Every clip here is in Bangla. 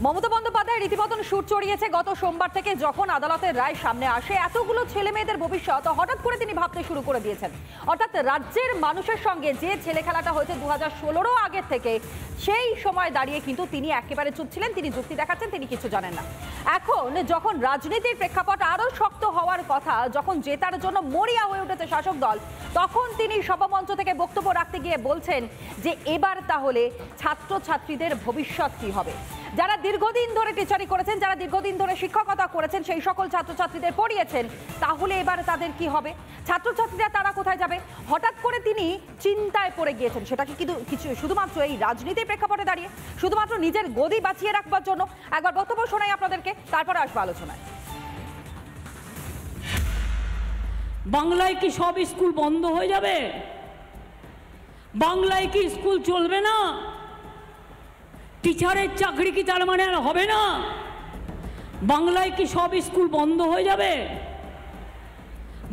মমতা বন্দ্যোপাধ্যায় রীতিমতো সুর চড়িয়েছে গত সোমবার থেকে যখন আদালতের রায় সামনে আসে এতগুলো ছেলে মেয়েদের ভবিষ্যৎ হঠাৎ করে তিনি ভাবতে শুরু করে দিয়েছেন। অর্থাৎ রাজ্যের মানুষের সঙ্গে যে ছেলে খেলাটা হয়েছে 2016 আগের থেকে, সেই সময় দাঁড়িয়ে কিন্তু তিনি একেবারে চুপ ছিলেন, তিনি যুক্তি দেখাচ্ছেন, তিনি কিছু জানেন না। এখন যখন রাজনীতির প্রেক্ষাপট আরো শক্ত হওয়ার কথা, যখন জেতার জন্য মরিয়া হয়ে উঠেছে শাসক দল, তখন তিনি সভামঞ্চ থেকে বক্তব্য রাখতে গিয়ে বলছেন যে এবার তাহলে ছাত্রছাত্রীদের ভবিষ্যৎ কি হবে। যারা দীর্ঘদিন ধরে টিচারি করেছেন, যারা দীর্ঘদিন ধরে শিক্ষকতা করেছেন, সেই সকল ছাত্রছাত্রীদের পড়িয়েছেন, তাহলে এবার তাদের কি হবে? ছাত্রছাত্রীরা তারা কোথায় যাবে? হঠাৎ করে তিনি চিন্তায় পড়ে গিয়েছেন। সেটা কি কিন্তু কিছু শুধুমাত্র এই রাজনীতির প্রেক্ষাপটে দাঁড়িয়ে, শুধুমাত্র নিজের গদি বাঁচিয়ে রাখবার জন্য? একবার বক্তব্য শোনাই আপনাদেরকে, তারপরে আসবো আলোচনায়। বাংলায় কি সব স্কুল বন্ধ হয়ে যাবে? বাংলায় কি স্কুল চলবে না? টিচারের চাকরি কি তার মানে আর হবে না? বাংলায় কি সব স্কুল বন্ধ হয়ে যাবে?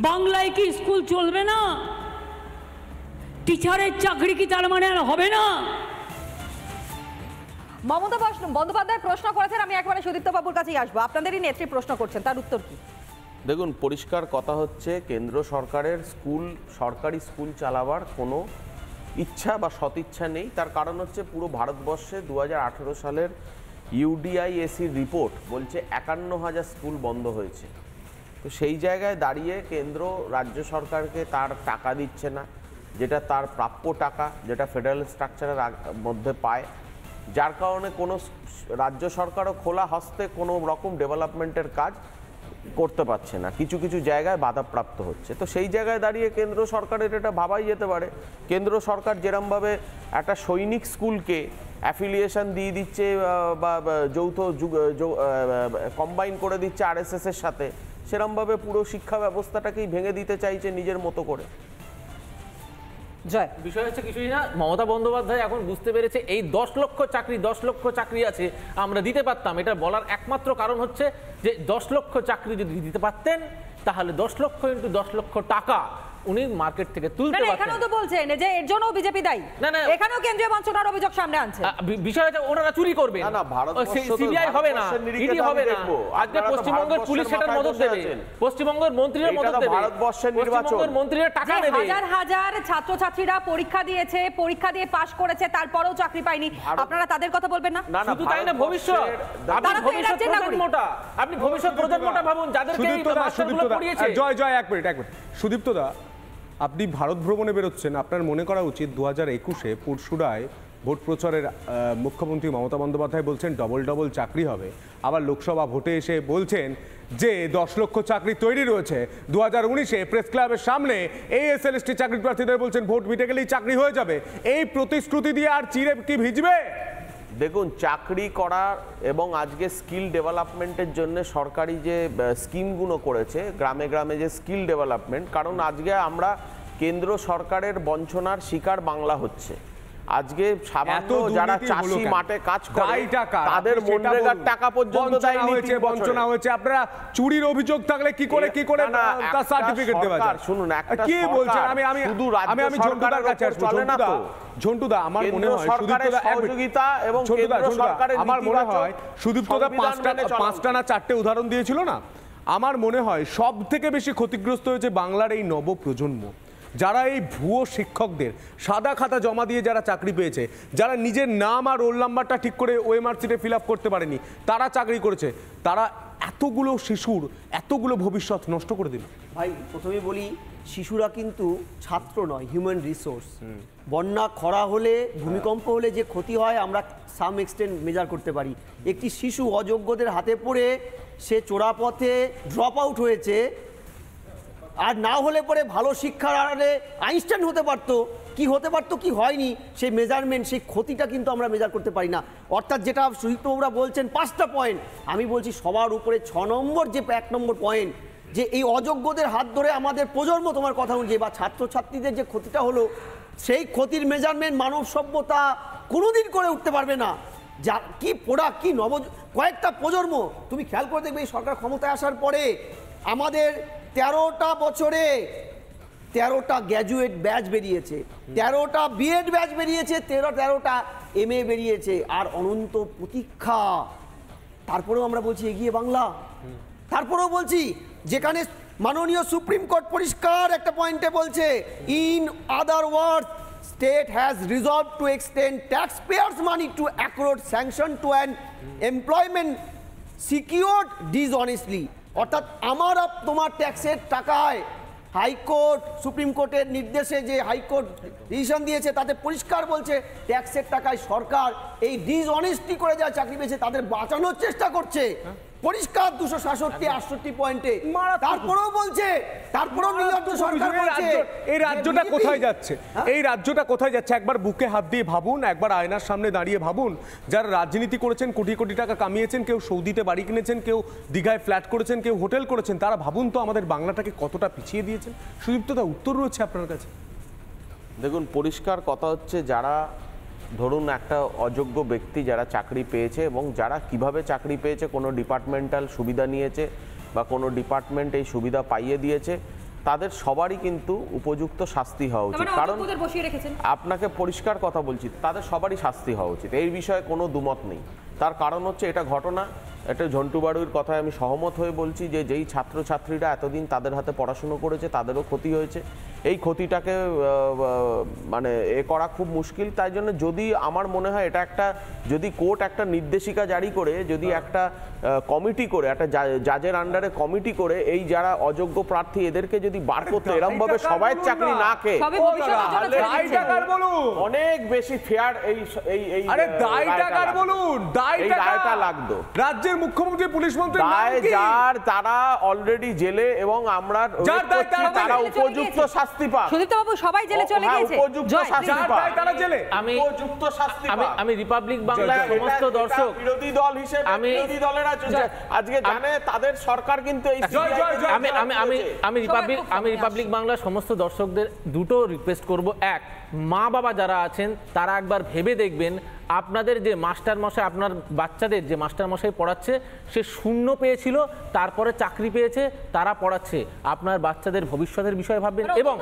বাংলায় কি স্কুল চলবে না? টিচারের চাকরি কি তার মানে আর হবে না? মমতা বন্দ্যোপাধ্যায় প্রশ্ন করেছেন, আমি একবারে সুদীপ্ত বাবুর কাছেই আসবো। আপনাদেরই নেত্রী প্রশ্ন করছেন, তার উত্তর কি? দেখুন, পরিষ্কার কথা হচ্ছে, কেন্দ্র সরকারের সরকারি স্কুল চালাবার কোনো ইচ্ছা বা সদিচ্ছা নেই। তার কারণ হচ্ছে পুরো ভারতবর্ষে 2018 সালের ইউডিআইএসির রিপোর্ট বলছে 51,000 স্কুল বন্ধ হয়েছে। তো সেই জায়গায় দাঁড়িয়ে কেন্দ্র রাজ্য সরকারকে তার টাকা দিচ্ছে না, যেটা তার প্রাপ্য টাকা, যেটা ফেডারেল স্ট্রাকচারের মধ্যে পায়, যার কারণে কোনো রাজ্য সরকারও খোলা হস্তে কোনো রকম ডেভেলপমেন্টের কাজ করতে পারছে না, কিছু কিছু জায়গায় বাধাপ্রাপ্ত হচ্ছে। তো সেই জায়গায় দাঁড়িয়ে কেন্দ্র সরকারের এটা ভাবাই যেতে পারে, কেন্দ্র সরকার যেরমভাবে একটা সৈনিক স্কুলকে অ্যাফিলিয়েশন দিয়ে দিচ্ছে বা যৌথ কম্বাইন করে দিচ্ছে আরএসএসের সাথে, সেরমভাবে পুরো শিক্ষা ব্যবস্থাটাকেই ভেঙে দিতে চাইছে নিজের মতো করে। জয়, বিষয় হচ্ছে কিছুই না, মমতা বন্দ্যোপাধ্যায় এখন বুঝতে পেরেছে এই 10 লক্ষ চাকরি আছে, আমরা দিতে পারতাম। এটা বলার একমাত্র কারণ হচ্ছে যে 10 লক্ষ চাকরি যদি দিতে পারতেন, তাহলে 10 লক্ষ ইন্টু 10 লক্ষ টাকা উনি মার্কেট থেকে তুলতে পারতেন। এখানেও তো বলছেন যে এর জন্য বিজেপি দায়ী, এখানেও কেন্দ্রীয় মন্ত্রণালয়ের অভিযোগ সামনে আনছে। বিষয় হচ্ছে ওনারা চুরি করবে না, সিবিআই হবে না, ইডি হবে না। আজকে পশ্চিমবঙ্গের পুলিশ সেটার মদত দেবে, পশ্চিমবঙ্গের মন্ত্রীরা মদত দেবে, ভারতবর্ষের নির্বাচন, মন্ত্রীরা টাকা দেবে। হাজার হাজার ছাত্রছাত্রীরা পরীক্ষা দিয়েছে, পরীক্ষা দিয়ে পাশ করেছে, তারপরেও চাকরি পায়নি। আপনারা তাদের কথা বলবেন না? শুধু তাই না, ভবিষ্যৎ, আপনি ভবিষ্যৎ প্রজন্মটা ভাবুন, যাদেরকে এই মাস্টারগুলো পড়িয়েছে। জয় এক মিনিট সুদীপ্ত দা, আপনি ভারত ভ্রমণে বেরোচ্ছেন, আপনার মনে করা উচিত 2021-এ পরশুরায় ভোট প্রচারের মুখ্যমন্ত্রী মমতা বন্দ্যোপাধ্যায় বলছেন ডবল চাকরি হবে, আবার লোকসভা ভোটে এসে বলছেন যে 10 লক্ষ চাকরি তৈরি রয়েছে। 2019-এ প্রেস ক্লাবের সামনে ASLST চাকরি প্রার্থীদের বলছেন ভোট মিটে গেলেই চাকরি হয়ে যাবে। এই প্রতিশ্রুতি দিয়ে আর চিড়ে কি ভিজবে? দেখুন, চাকরি করার এবং আজকে স্কিল ডেভেলপমেন্টের জন্য সরকারি যে স্কিমগুলো করেছে, গ্রামে গ্রামে যে স্কিল ডেভেলপমেন্ট, কারণ আজকে আমরা কেন্দ্র সরকারের বঞ্চনার শিকার বাংলা হচ্ছে। আজকে সামান্য যারা চাষি মাঠে কাজ করে তাদের মনরেগার টাকা পর্যন্ত বঞ্চনা হয়েছে। আপনারা চুরির অভিযোগ থাকলে কি করে তার সার্টিফিকেট দেওয়া যায়? শুনুন, কি বলছেন? আমি ঝন্টুদার কাছে আসবো। ঝন্টুদা, আমার মনে হয় সহযোগিতা এবং আমার মনে হয় সুদীপ্তদা 5টা না 4টে উদাহরণ দিয়েছিল না। আমার মনে হয় সব থেকে বেশি ক্ষতিগ্রস্ত হয়েছে বাংলার এই নবপ্রজন্ম, যারা এই ভুয়ো শিক্ষকদের সাদা খাতা জমা দিয়ে যারা চাকরি পেয়েছে, যারা নিজের নাম আর রোল নাম্বারটা ঠিক করে OMR শিটে ফিল আপ করতে পারেনি, তারা চাকরি করেছে, তারা এতগুলো শিশুর এতগুলো ভবিষ্যৎ নষ্ট করে দিল। ভাই, প্রথমে বলি, শিশুরা কিন্তু ছাত্র নয়, হিউম্যান রিসোর্স। বন্যা, খরা হলে, ভূমিকম্প হলে যে ক্ষতি হয় আমরা সাম এক্সটেন্ট মেজার করতে পারি। একটি শিশু অযোগ্যদের হাতে পড়ে সে চোরাপথে ড্রপ আউট হয়েছে, আর না হলে পরে ভালো শিক্ষার আড়ালে আইনস্টাইন হতে পারতো, কি হতে পারতো কি হয়নি, সেই মেজারমেন্ট, সেই ক্ষতিটা কিন্তু আমরা মেজার করতে পারি না। অর্থাৎ যেটা সুদীপ্তবাবুরা বলছেন 5টা পয়েন্ট, আমি বলছি সবার উপরে 6 নম্বর যে 1 নম্বর পয়েন্ট, যে এই অযোগ্যদের হাত ধরে আমাদের প্রজন্ম, তোমার কথা অনুযায়ী, বা ছাত্রছাত্রীদের যে ক্ষতিটা হলো, সেই ক্ষতির মেজারমেন্ট মানব সভ্যতা কোনোদিন করে উঠতে পারবে না। যা কি প্রোডাক্ট, কি কয়েকটা প্রজন্ম তুমি খেয়াল করে দেখবে এই সরকার ক্ষমতায় আসার পরে আমাদের 13টা বছরে 13টা গ্র্যাজুয়েট ব্যাচ বেরিয়েছে, 13টা বিএড ব্যাচ বেরিয়েছে, 13টা MA বেরিয়েছে, আর অনন্ত প্রতীক্ষা তারপরেও আমরা বলছি এগিয়ে বাংলা, তারপরেও বলছি যেখানে মাননীয় সুপ্রিম কোর্ট পরিষ্কার একটা পয়েন্টে বলছে, in other words state has resolved to extend taxpayers' money to accrue sanction to an employment secured dishonestly. অর্থাৎ আমার তোমার ট্যাক্সের টাকায় হাইকোর্ট সুপ্রিম কোর্টের নির্দেশে যে হাইকোর্ট ডিসিশন দিয়েছে তাতে পরিষ্কার বলছে ট্যাক্সের টাকায় সরকার এই ডিসঅনেস্টি করে যারা চাকরি পেয়েছে তাদের বাঁচানোর চেষ্টা করছে, পরিষ্কার 266-68 পয়েন্টে। তারপরেও বলছে, তারপরেও নির্লজ্জ সরকার বলছে এই রাজ্যটা কোথায় যাচ্ছে, এই রাজ্যটা কোথায় যাচ্ছে একবার বুকে হাত দিয়ে ভাবুন, একবার আয়নার সামনে দাঁড়িয়ে ভাবুন। যারা রাজনীতি করেছেন, কোটি কোটি টাকা কামিয়েছেন, কেউ সৌদিতে বাড়ি কিনেছেন, কেউ দীঘায় ফ্ল্যাট করেছেন, কেউ হোটেল করেছেন, তারা ভাবুন তো আমাদের বাংলাটাকে কতটা পিছিয়ে দিয়েছেন। সুদীপ্তদা, উত্তর রয়েছে আপনার কাছে। দেখুন, পরিষ্কার কথা হচ্ছে, যারা ধরুন একটা অযোগ্য ব্যক্তি যারা চাকরি পেয়েছে এবং যারা কিভাবে চাকরি পেয়েছে, কোনো ডিপার্টমেন্টাল সুবিধা নিয়েছে বা কোনো ডিপার্টমেন্ট এই সুবিধা পাইয়ে দিয়েছে, তাদের সবারই কিন্তু উপযুক্ত শাস্তি হওয়া উচিত। কারণ আপনাকে পরিষ্কার কথা বলছি, তাদের সবারই শাস্তি হওয়া উচিত, এই বিষয়ে কোনো দ্বিমত নেই। তার কারণ হচ্ছে এটা ঘটনা, এটা ঝন্টু বাড়ুইর কথায় আমি সহমত হয়ে বলছি যে যেই ছাত্রছাত্রীরা এতদিন তাদের হাতে পড়াশুনো করেছে তাদেরও ক্ষতি হয়েছে, এই ক্ষতিটাকে মানে করা খুব মুশকিল। তাই জন্য যদি আমার মনে হয় এটা একটা, যদি কোর্ট একটা নির্দেশিকা জারি করে, যদি একটা কমিটি করে, একটা জাজের আন্ডারে কমিটি করে এই যারা অযোগ্য প্রার্থী এদেরকে যদি বার করতে, এরকম ভাবে সবাই চাকরি না খেয়ে অনেক বেশি ফেয়ার এই দায়টা লাগতো। রাজ্যের মুখ্যমন্ত্রী, পুলিশ মন্ত্রী, যার তারা অলরেডি জেলে এবং আমরা তারা উপযুক্ত শাস্তি পাক। সুদীপ্তবাবু, সবাই জেলে চলে গিয়েছে, উপযুক্ত শাস্তি পাক, তারা জেলে উপযুক্ত শাস্তি পাক। আমি রিপাবলিক বাংলার সমস্ত দর্শক, বিরোধী দল হিসেবে বিরোধী দলেরা আজকে জানে তাদের সরকার কিন্তু এই আমি রিপাবলিক বাংলার সমস্ত দর্শকদের দুটো রিকোয়েস্ট করব। এক, মা বাবা যারা আছেন তারা একবার ভেবে দেখবেন, আপনাদের যে মাস্টার মশাই, আপনার বাচ্চাদের যে মাস্টার মশাই পড়াচ্ছে সে শূন্য পেয়েছিল, তারপরে চাকরি পেয়েছে, তারা পড়াচ্ছে, আপনার বাচ্চাদের ভবিষ্যতের বিষয়ে ভাববেন। এবং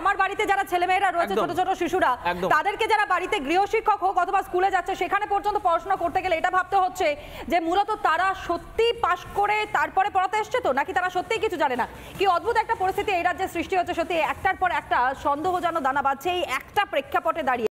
আমার বাড়িতে যারা ছেলেমেয়েরা রয়েছে, ছোট ছোট শিশুরা, তাদেরকে যারা বাড়িতে গৃহশিক্ষক হোক অথবা স্কুলে যাচ্ছে, সেখানে পর্যন্ত পড়াশোনা করতে গেলে এটা ভাবতে হচ্ছে যে মূলত তারা সত্যি পাশ করে তারপরে পড়াতে এসছে তো, নাকি তারা সত্যিই কিছু জানে না। কি অদ্ভুত একটা পরিস্থিতি এই রাজ্যে সৃষ্টি হচ্ছে, সত্যি একটার পর একটা সন্দেহ যেন দানা বাঁধছে এই একটা প্রেক্ষাপটে দাঁড়িয়ে।